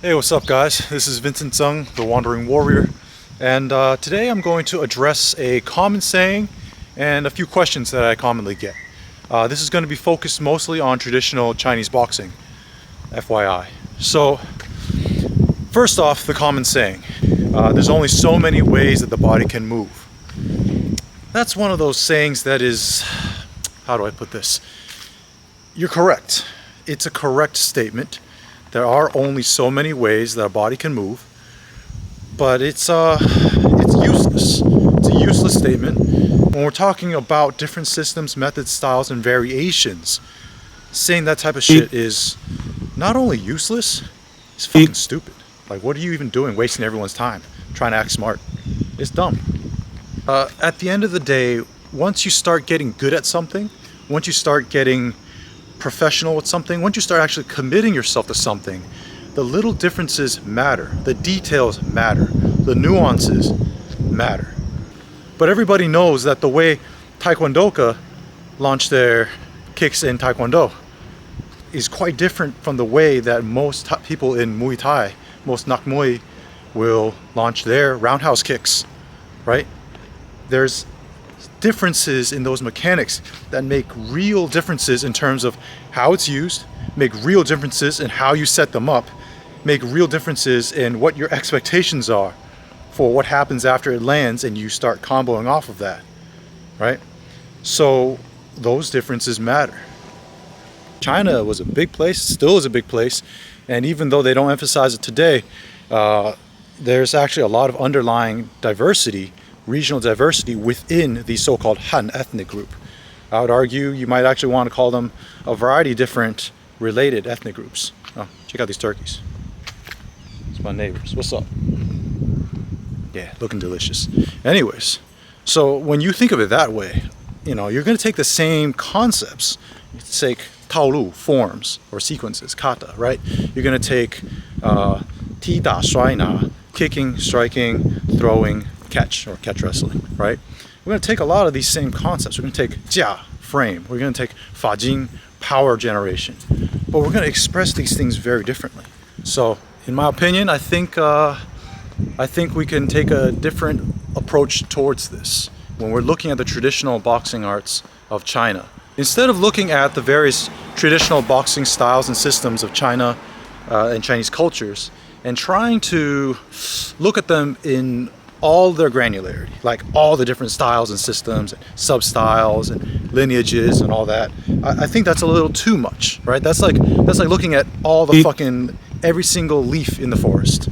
Hey, what's up guys? This is Vincent Zeng, the Wandering Warrior, and today I'm going to address a common saying and a few questions that I commonly get. This is going to be focused mostly on traditional Chinese boxing, FYI. So, first off, the common saying, there's only so many ways that the body can move. That's one of those sayings that is, how do I put this? You're correct. It's a correct statement. There are only so many ways that a body can move, but it's useless. It's a useless statement. When we're talking about different systems, methods, styles, and variations, saying that type of shit is not only useless, it's fucking stupid. Like, what are you even doing, wasting everyone's time, trying to act smart? It's dumb. At the end of the day, once you start getting good at something, once you start getting professional with something, once you start actually committing yourself to something, the little differences matter, the details matter, the nuances matter. But everybody knows that the way Taekwondoka launched their kicks in Taekwondo is quite different from the way that most people in Muay Thai, most Nak Muay, will launch their roundhouse kicks, right? There's differences in those mechanics that make real differences in terms of how it's used, make real differences in how you set them up, make real differences in what your expectations are for what happens after it lands and you start comboing off of that, right? So those differences matter. China was a big place, still is a big place, and even though they don't emphasize it today, there's actually a lot of underlying diversity, regional diversity within the so-called Han ethnic group. I would argue you might actually want to call them a variety of different related ethnic groups. Oh, check out these turkeys. It's my neighbors. What's up? Yeah, looking delicious. Anyways, so when you think of it that way, you're going to take the same concepts. You take taolu, forms or sequences, kata, right? You're going to take ti da shuai na, kicking, striking, throwing, catch, or catch wrestling, right? We're going to take a lot of these same concepts. We're going to take jia, frame. We're going to take fajing, power generation. But we're going to express these things very differently. So, in my opinion, I think we can take a different approach towards this when we're looking at the traditional boxing arts of China. Instead of looking at the various traditional boxing styles and systems of China and Chinese cultures and trying to look at them in all their granularity, like all the different styles and systems and sub-styles and lineages and all that, I think that's a little too much, right? That's like looking at all the fucking every single leaf in the forest.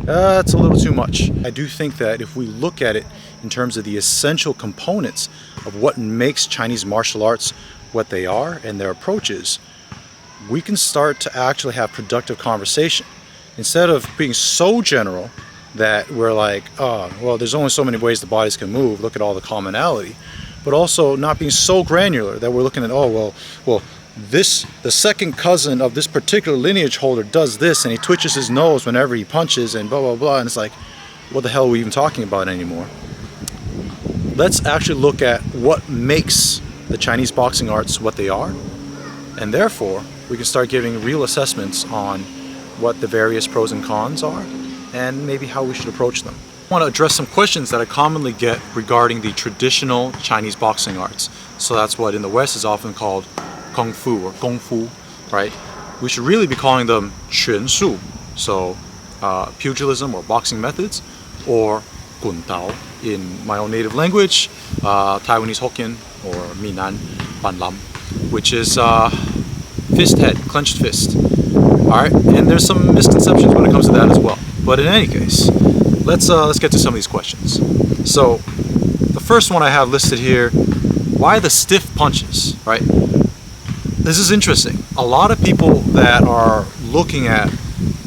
That's a little too much. I do think that if we look at it in terms of the essential components of what makes Chinese martial arts what they are and their approaches, we can start to actually have productive conversation instead of being so general that we're like, oh, well, there's only so many ways the bodies can move, look at all the commonality, but also not being so granular that we're looking at, oh, well, the second cousin of this particular lineage holder does this and he twitches his nose whenever he punches and blah, blah, blah, and it's like, what the hell are we even talking about anymore? Let's actually look at what makes the Chinese boxing arts what they are, and therefore we can start giving real assessments on what the various pros and cons are and maybe how we should approach them. I want to address some questions that I commonly get regarding the traditional Chinese boxing arts. So that's what in the West is often called Kung Fu or Gong Fu, right? We should really be calling them Quan Shu, so pugilism or boxing methods, or Gun Dao in my own native language, Taiwanese Hokkien or Minan Ban Lam, which is fist head, clenched fist. Alright, and there's some misconceptions when it comes to that as well. But in any case, let's get to some of these questions. So, the first one I have listed here, why the stiff punches, right? This is interesting. A lot of people that are looking at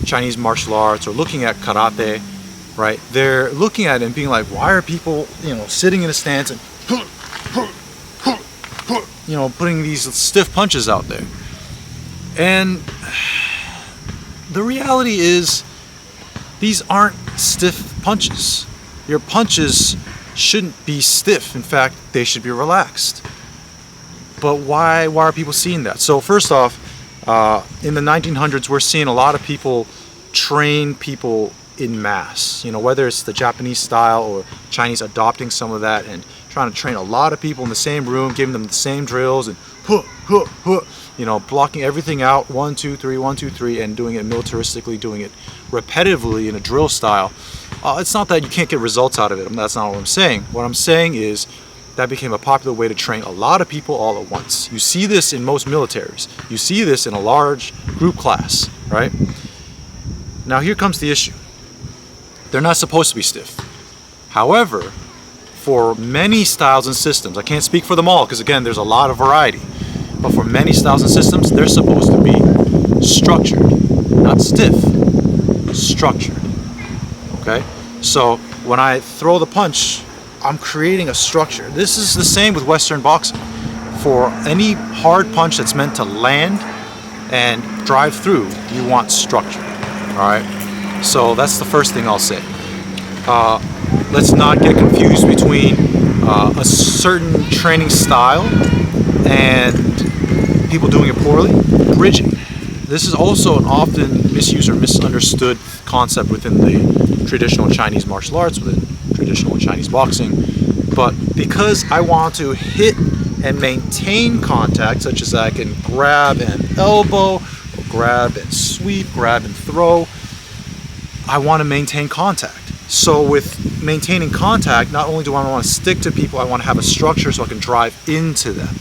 Chinese martial arts or looking at karate, right? They're looking at it and being like, why are people, sitting in a stance and, putting these stiff punches out there? And the reality is, these aren't stiff punches. Your punches shouldn't be stiff. In fact, they should be relaxed. But why are people seeing that? So first off, in the 1900s, we're seeing a lot of people train people in mass, whether it's the Japanese style or Chinese adopting some of that and trying to train a lot of people in the same room, giving them the same drills and blocking everything out, 1 2 3 1 2 3, and doing it militaristically, doing it repetitively in a drill style. It's not that you can't get results out of it. That's not what I'm saying. What I'm saying is that became a popular way to train a lot of people all at once. You see this in most militaries. You see this in a large group class, right? Now here comes the issue. They're not supposed to be stiff. However, for many styles and systems, I can't speak for them all because again, there's a lot of variety, but for many styles and systems, they're supposed to be structured, not stiff, structured. Okay? So when I throw the punch, I'm creating a structure. This is the same with Western boxing. For any hard punch that's meant to land and drive through, you want structure. All right? So that's the first thing I'll say. Let's not get confused between a certain training style and people doing it poorly. Bridging. This is also an often misused or misunderstood concept within the traditional Chinese martial arts, within traditional Chinese boxing. But because I want to hit and maintain contact, such as I can grab and elbow, or grab and sweep, grab and throw, I want to maintain contact. So with maintaining contact, not only do I want to stick to people, I want to have a structure so I can drive into them.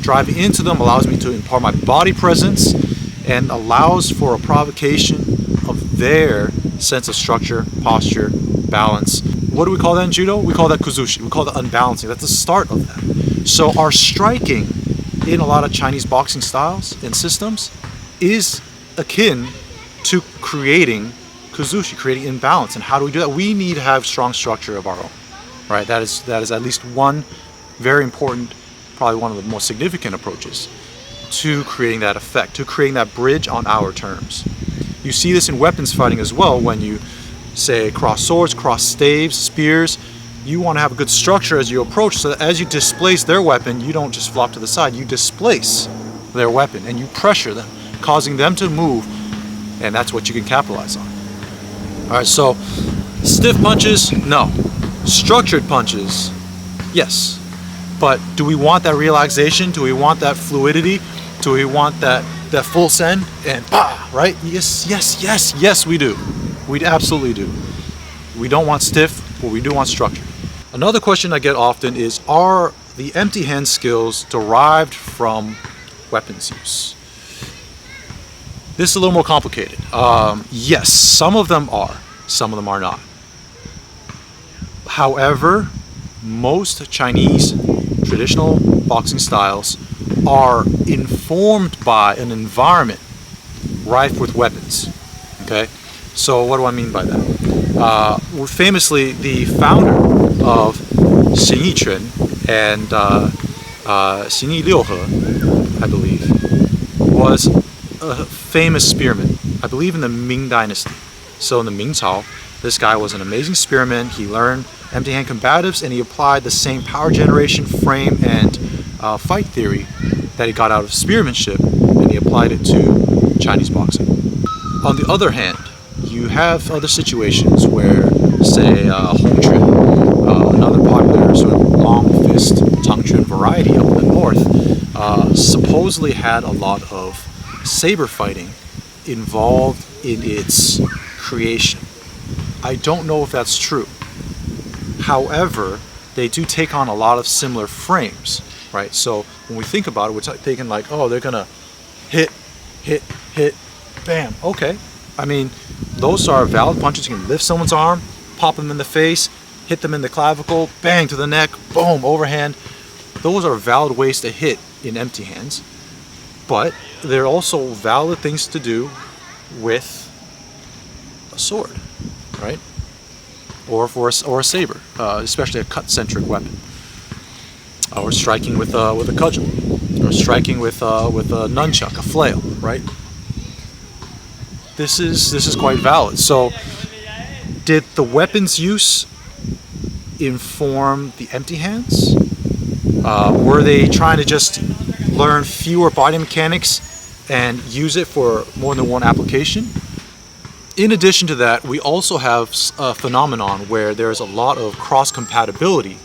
Driving into them allows me to impart my body presence and allows for a provocation of their sense of structure, posture, balance. What do we call that in judo? We call that kuzushi. We call that unbalancing. That's the start of that. So our striking in a lot of Chinese boxing styles and systems is akin to creating kuzushi, creating imbalance. And how do we do that? We need to have strong structure of our own, right? That is at least one very important, probably one of the most significant approaches to creating that effect, to creating that bridge on our terms. You see this in weapons fighting as well. When you say cross swords, cross staves, spears, you want to have a good structure as you approach, so that as you displace their weapon, you don't just flop to the side, you displace their weapon and you pressure them, causing them to move, and that's what you can capitalize on. All right, so stiff punches, no. Structured punches, yes. But do we want that relaxation? Do we want that fluidity? Do we want that full send and bah, right? Yes, we do. We absolutely do. We don't want stiff, but we do want structure. Another question I get often is, are the empty hand skills derived from weapons use? This is a little more complicated. Yes, some of them are. Some of them are not. However, most Chinese traditional boxing styles are informed by an environment rife with weapons. Okay? So what do I mean by that? Famously, the founder of Xin Yiquan and Xin Yi Liuhe, I believe, was a famous spearman, I believe in the Ming Dynasty. So in the Ming Cao, this guy was an amazing spearman. He learned empty hand combatives and he applied the same power generation, frame, and fight theory that he got out of spearmanship, and he applied it to Chinese boxing. On the other hand, you have other situations where, say, Hong Quan, another popular sort of long fist Tang Chuan variety up in the north, supposedly had a lot of saber fighting involved in its creation. I don't know if that's true. However, they do take on a lot of similar frames, right? So when we think about it, we're thinking like, oh, they're gonna hit, bam. Okay. I mean, those are valid punches. You can lift someone's arm, pop them in the face, hit them in the clavicle, bang to the neck, boom, overhand. Those are valid ways to hit in empty hands. But they're also valid things to do with a sword, right? Or a saber, especially a cut-centric weapon, or striking with a cudgel, or striking with a nunchuck, a flail, right? This is quite valid. So, did the weapons use inform the empty hands? Were they trying to just learn fewer body mechanics and use it for more than one application? In addition to that, we also have a phenomenon where there's a lot of cross-compatibility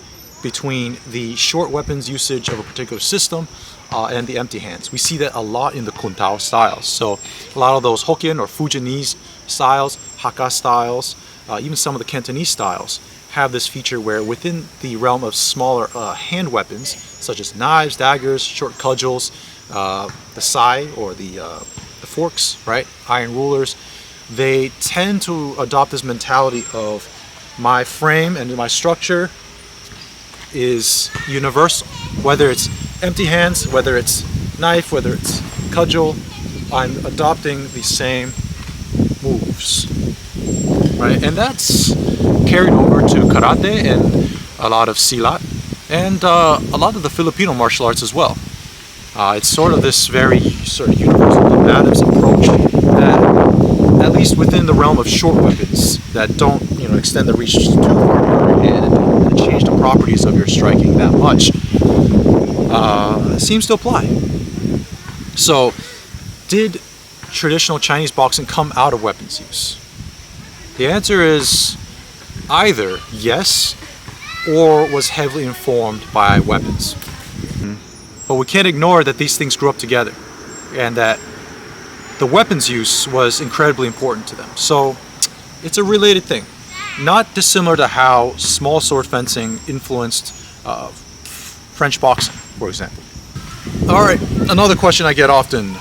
between the short weapons usage of a particular system and the empty hands. We see that a lot in the Kuntao styles. So a lot of those Hokkien or Fujianese styles, Hakka styles, even some of the Cantonese styles have this feature where within the realm of smaller hand weapons, such as knives, daggers, short cudgels, the sai or the forks, right, iron rulers, they tend to adopt this mentality of my frame and my structure is universal. Whether it's empty hands, whether it's knife, whether it's cudgel, I'm adopting the same moves, right? And that's carried over to karate and a lot of silat and a lot of the Filipino martial arts as well. It's sort of this very sort of universal combatives approach that, at least within the realm of short weapons that don't, extend the reach too far and change the properties of your striking that much, seems to apply. So, did traditional Chinese boxing come out of weapons use? The answer is either yes, or was heavily informed by weapons. But we can't ignore that these things grew up together, and that the weapons use was incredibly important to them. So it's a related thing, not dissimilar to how small sword fencing influenced French boxing, for example. All right, another question I get often: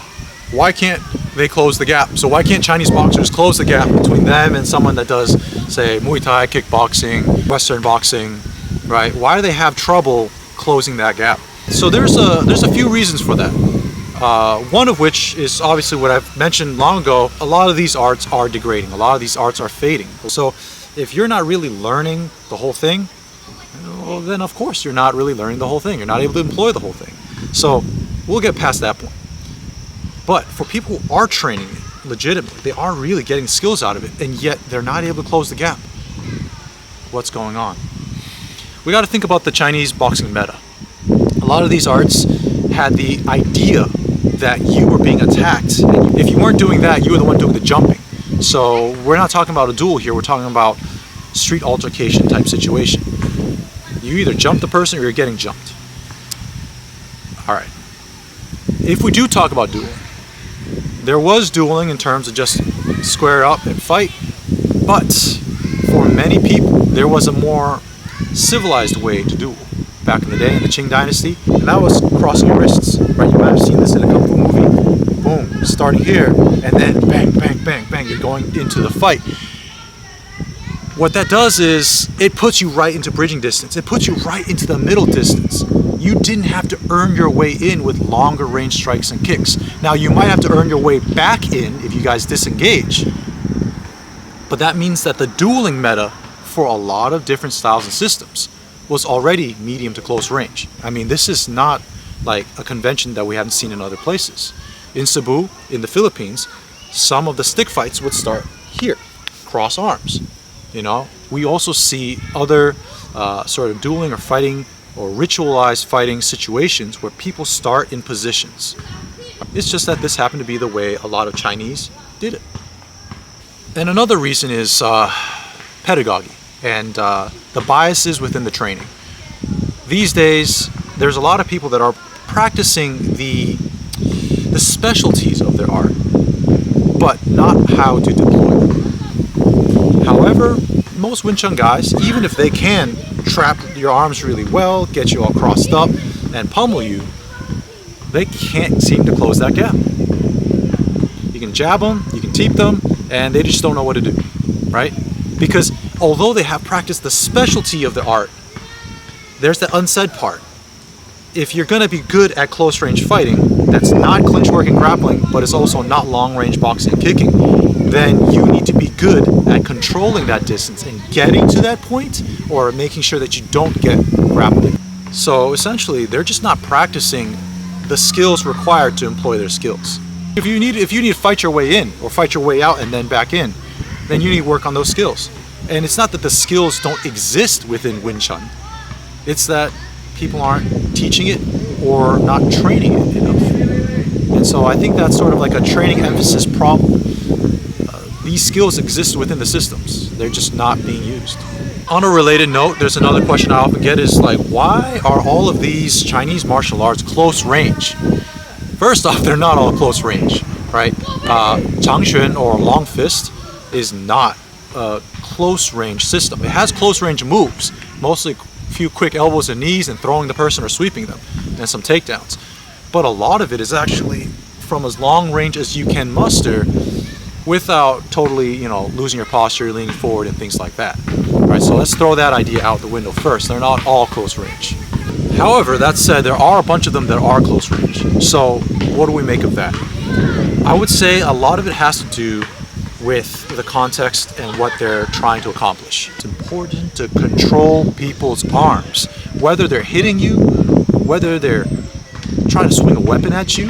why can't they close the gap? So why can't Chinese boxers close the gap between them and someone that does, say, Muay Thai, kickboxing, Western boxing, right? Why do they have trouble closing that gap? So there's a few reasons for that. One of which is obviously what I've mentioned long ago. A lot of these arts are degrading. A lot of these arts are fading. So if you're not really learning the whole thing, well, then of course you're not really learning the whole thing. You're not able to employ the whole thing. So we'll get past that point. But for people who are training it legitimately, they are really getting skills out of it, and yet they're not able to close the gap. What's going on? We got to think about the Chinese boxing meta. A lot of these arts had the idea that you were being attacked. If you weren't doing that, you were the one doing the jumping. So we're not talking about a duel here, we're talking about street altercation type situation. You either jump the person or you're getting jumped. Alright. If we do talk about dueling, there was dueling in terms of just square up and fight, but for many people, there was a more civilized way to duel. Back in the day in the Qing Dynasty, and that was crossing your wrists, right? You might have seen this in a kung fu movie. Boom, starting here, and then bang, bang, bang, bang, you're going into the fight. What that does is, it puts you right into bridging distance. It puts you right into the middle distance. You didn't have to earn your way in with longer range strikes and kicks. Now, you might have to earn your way back in if you guys disengage, but that means that the dueling meta for a lot of different styles and systems was already medium to close range. I mean, this is not like a convention that we haven't seen in other places. In Cebu, in the Philippines, some of the stick fights would start here, cross arms. We also see other sort of dueling or fighting or ritualized fighting situations where people start in positions. It's just that this happened to be the way a lot of Chinese did it. And another reason is pedagogy and the biases within the training. These days, there's a lot of people that are practicing the specialties of their art, but not how to deploy them. However, most Wing Chun guys, even if they can trap your arms really well, get you all crossed up, and pummel you, they can't seem to close that gap. You can jab them, you can teep them, and they just don't know what to do, right? Because although they have practiced the specialty of the art, there's the unsaid part. If you're going to be good at close range fighting, that's not clinch work and grappling, but it's also not long range boxing and kicking, then you need to be good at controlling that distance and getting to that point, or making sure that you don't get grappled. So essentially, they're just not practicing the skills required to employ their skills. If you need to fight your way in or fight your way out and then back in, then you need to work on those skills. And it's not that the skills don't exist within Wing Chun. It's that people aren't teaching it or not training it enough. And so I think that's sort of like a training emphasis problem. these skills exist within the systems. They're just not being used. On a related note, there's another question I often get is like, why are all of these Chinese martial arts close range? First off, they're not all close range, right? Changxuan or long fist is not a close range system. It has close range moves, mostly a few quick elbows and knees and throwing the person or sweeping them, and some takedowns. But a lot of it is actually from as long range as you can muster without totally, losing your posture, leaning forward and things like that. All right, so let's throw that idea out the window first. They're not all close range. However, that said, there are a bunch of them that are close range. So what do we make of that? I would say a lot of it has to do with the context and what they're trying to accomplish. It's important to control people's arms, whether they're hitting you, whether they're trying to swing a weapon at you,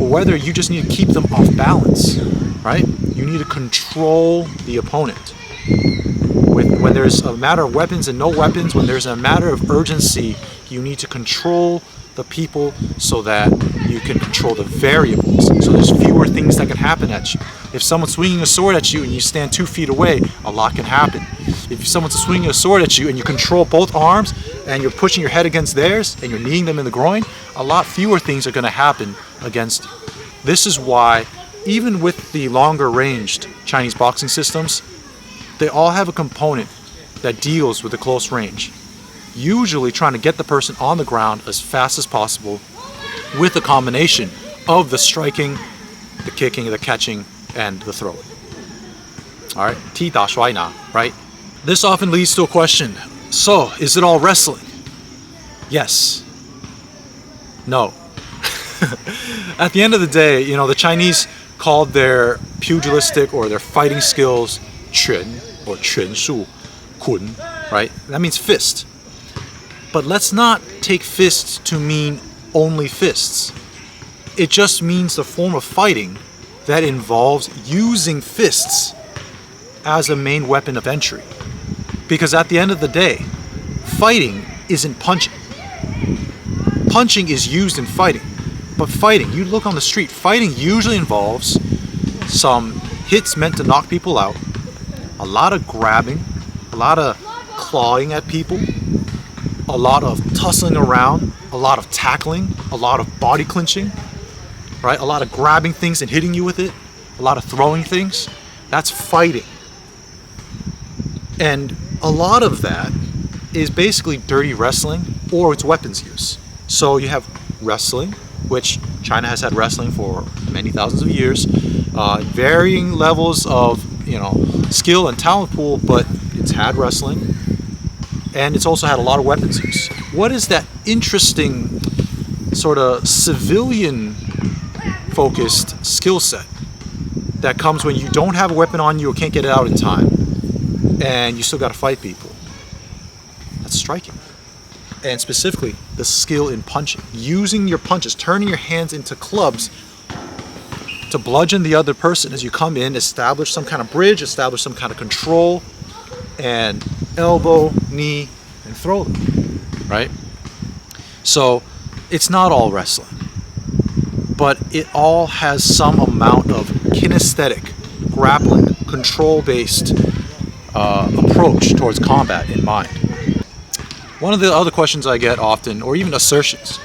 or whether you just need to keep them off balance, right? You need to control the opponent. When there's a matter of weapons and no weapons, when there's a matter of urgency, you need to control the people so that you can control the variables. So there's fewer things that can happen at you. If someone's swinging a sword at you and you stand 2 feet away, a lot can happen. If someone's swinging a sword at you and you control both arms and you're pushing your head against theirs and you're kneeing them in the groin, a lot fewer things are going to happen against you. This is why, even with the longer ranged Chinese boxing systems, they all have a component that deals with the close range, usually trying to get the person on the ground as fast as possible with a combination of the striking, the kicking, the catching, and the throwing. All right, 踢打摔拿, right? This often leads to a question. So, is it all wrestling? Yes. No. At the end of the day, the Chinese called their pugilistic or their fighting skills quan or quan shu, kun, right? That means fist. But let's not take fists to mean only fists. It just means the form of fighting that involves using fists as a main weapon of entry. Because at the end of the day, fighting isn't punching. Punching is used in fighting. But fighting, you look on the street, fighting usually involves some hits meant to knock people out, a lot of grabbing, a lot of clawing at people, a lot of tussling around, a lot of tackling, a lot of body clinching, right? A lot of grabbing things and hitting you with it, a lot of throwing things. That's fighting. And a lot of that is basically dirty wrestling or it's weapons use. So you have wrestling, which China has had wrestling for many thousands of years, varying levels of skill and talent pool, but it's had wrestling, and it's also had a lot of weapons use. What is that interesting sort of civilian focused skill set that comes when you don't have a weapon on you or can't get it out in time and you still got to fight people? That's striking. And specifically the skill in punching, using your punches, turning your hands into clubs to bludgeon the other person as you come in, establish some kind of bridge, establish some kind of control, and elbow, knee, and throw them, right? So it's not all wrestling, but it all has some amount of kinesthetic, grappling, control-based approach towards combat in mind. One of the other questions I get often, or even assertions,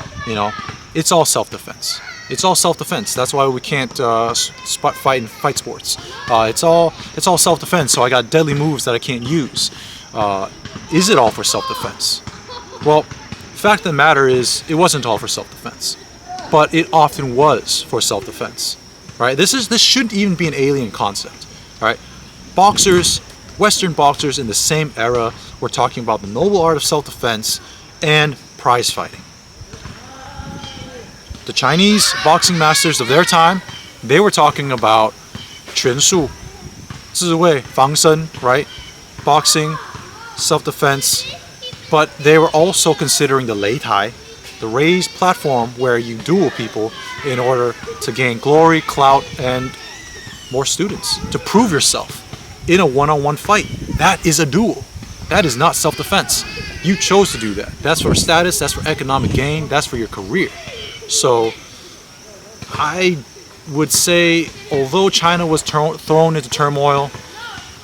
it's all self-defense. It's all self-defense. That's why we can't fight in fight sports. It's all self-defense. So I got deadly moves that I can't use. Is it all for self-defense? Well, the fact of the matter is, it wasn't all for self-defense, but it often was for self-defense. Right? This shouldn't even be an alien concept. Right? Boxers, Western boxers in the same era, were talking about the noble art of self-defense and prize fighting. The Chinese boxing masters of their time, they were talking about 拳术, 自卫, 防身, right? Boxing, self-defense, but they were also considering the lei tai, the raised platform where you duel people in order to gain glory, clout, and more students, to prove yourself in a one-on-one fight. That is a duel. That is not self-defense. You chose to do that. That's for status, that's for economic gain, that's for your career. So I would say, although China was thrown into turmoil,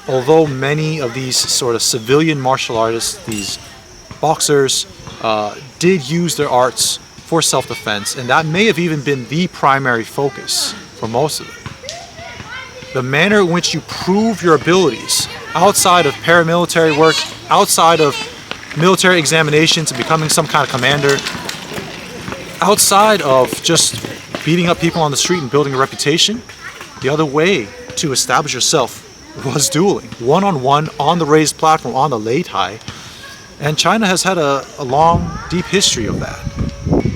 although many of these sort of civilian martial artists, these boxers, did use their arts for self-defense, and that may have even been the primary focus for most of it. The manner in which you prove your abilities outside of paramilitary work, outside of military examinations and becoming some kind of commander, outside of just beating up people on the street and building a reputation, the other way to establish yourself was dueling, one-on-one, on the raised platform, on the lei tai. And China has had a long, deep history of that.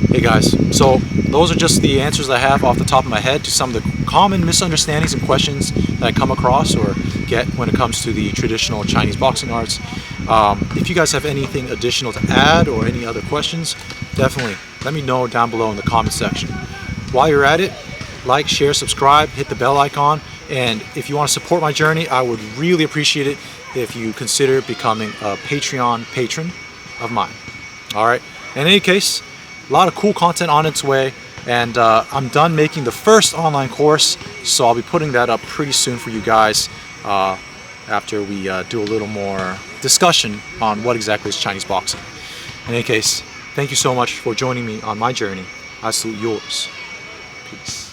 Hey guys, so those are just the answers I have off the top of my head to some of the common misunderstandings and questions that I come across or get when it comes to the traditional Chinese boxing arts. If you guys have anything additional to add or any other questions, definitely let me know down below in the comment section. While you're at it, like, share, subscribe, hit the bell icon, and if you want to support my journey, I would really appreciate it if you consider becoming a Patreon patron of mine. Alright, in any case, a lot of cool content on its way, and I'm done making the first online course, so I'll be putting that up pretty soon for you guys after we do a little more discussion on what exactly is Chinese boxing. In any case, thank you so much for joining me on my journey. I salute yours. Peace.